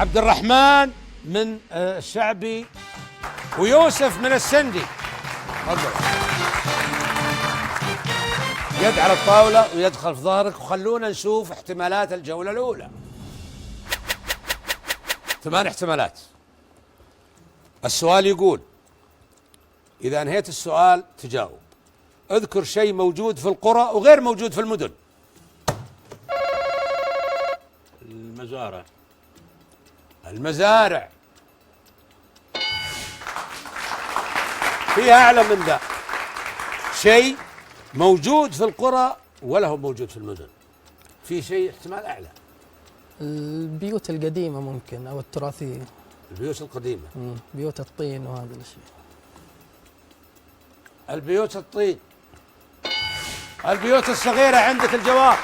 عبد الرحمن من الشعبي ويوسف من السندي. تفضل. يد على الطاولة ويد خلف ظهرك، وخلونا نشوف احتمالات الجولة الأولى. 8 احتمالات. السؤال يقول: إذا أنهيت السؤال تجاوب. اذكر شيء موجود في القرى وغير موجود في المدن. المزارع. المزارع فيها أعلى من ذا. شيء موجود في القرى ولا هو موجود في المدن. في شيء احتمال أعلى. البيوت القديمة ممكن أو التراثية. البيوت القديمة. بيوت الطين وهذا الشيء. البيوت الطين. البيوت الصغيرة. عندك الجواب.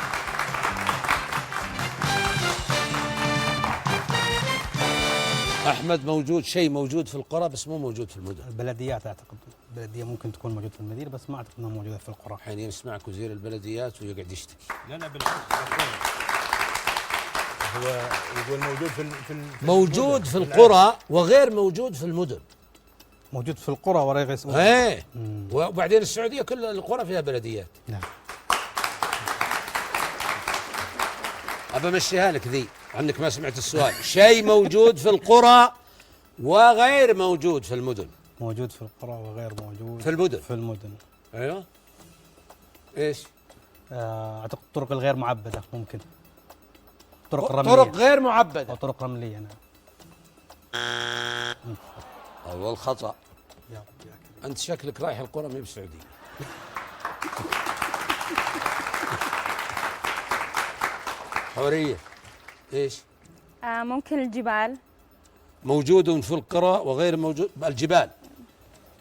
أحمد، موجود شيء موجود في القرى بس مو موجود في المدن. البلديات أعتقد. البلدية ممكن تكون موجودة في المدينة بس ما أعتقد أنها موجودة في القرى. حين يسمعك وزير البلديات ويقعد يشتكي. لا بالعكس، هو يقول موجود موجود في القرى وغير موجود في المدن. موجود في القرى ورا ايه. وبعدين السعودية كل القرى فيها بلديات. نعم. أبى أمشيها لك ذي عنك ما سمعت السؤال. شيء موجود في القرى وغير موجود في المدن. موجود في القرى وغير موجود في المدن. في المدن. ايوه. ايش؟ أعتقد الطرق الغير معبدة ممكن. طرق رملية. طرق غير معبدة. أو طرق رملية. نعم. أول خطأ. يا أنت شكلك رايح القرى مي بالسعودية. حورية. ايش؟ ممكن الجبال. موجود في القرى وغير موجود. الجبال.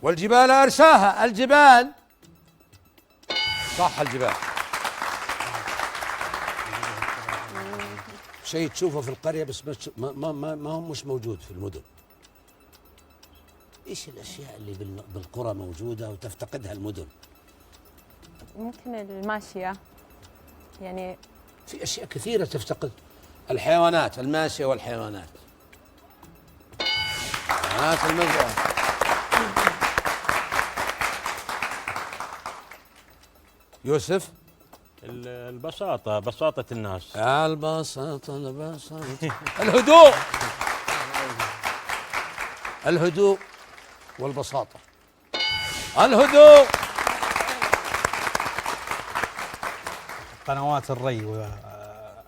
والجبال أرساها. الجبال صح. الجبال شيء تشوفه في القرية بس ما هو مش موجود في المدن. ايش الاشياء اللي بالقرى موجودة وتفتقدها المدن؟ ممكن الماشية، يعني في اشياء كثيرة تفتقد. الحيوانات الماشية والحيوانات. حيوانات المزرعة. يوسف. البساطة، بساطة الناس. البساطة. الهدوء. الهدوء والبساطة. الهدوء. قنوات الري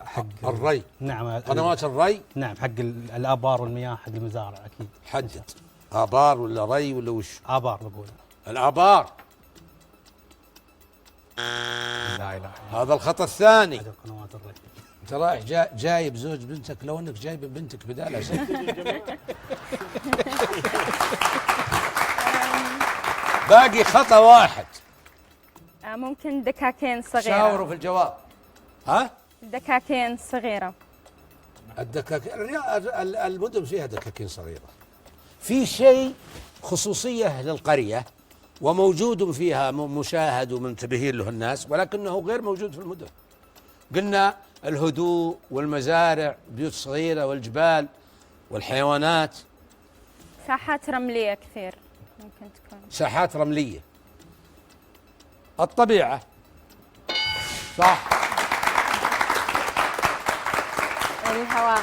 حق الري. نعم. قنوات الري. نعم، حق الآبار والمياه حق المزارع أكيد. حدد. آبار ولا ري ولا وش؟ آبار بقول. الآبار. لا إله. هذا الخطأ الثاني. قنوات الري. انت رايح جايب زوج بنتك لو انك جايب بنتك بدالها شيء. باقي خطأ واحد. ممكن دكاكين صغيرة. شاوروا في الجواب. ها؟ دكاكين صغيرة. الدكاكين. المدن فيها دكاكين صغيرة. في شيء خصوصية للقرية وموجود فيها مشاهد ومنتبهين له الناس، ولكنه غير موجود في المدن. قلنا الهدوء والمزارع، بيوت صغيرة والجبال والحيوانات. ساحات رملية كثير ممكن تكون. ساحات رملية. الطبيعة. صح. الهواء.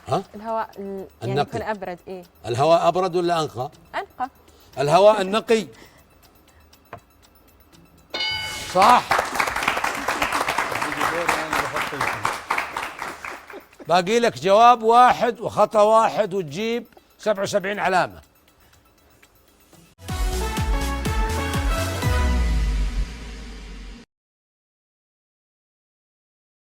ها؟ الهواء يعني النقي. يكون أبرد. إيه. الهواء أبرد ولا أنقى؟ أنقى. الهواء النقي. صح. باقي لك جواب واحد وخطأ واحد وتجيب 77 علامة.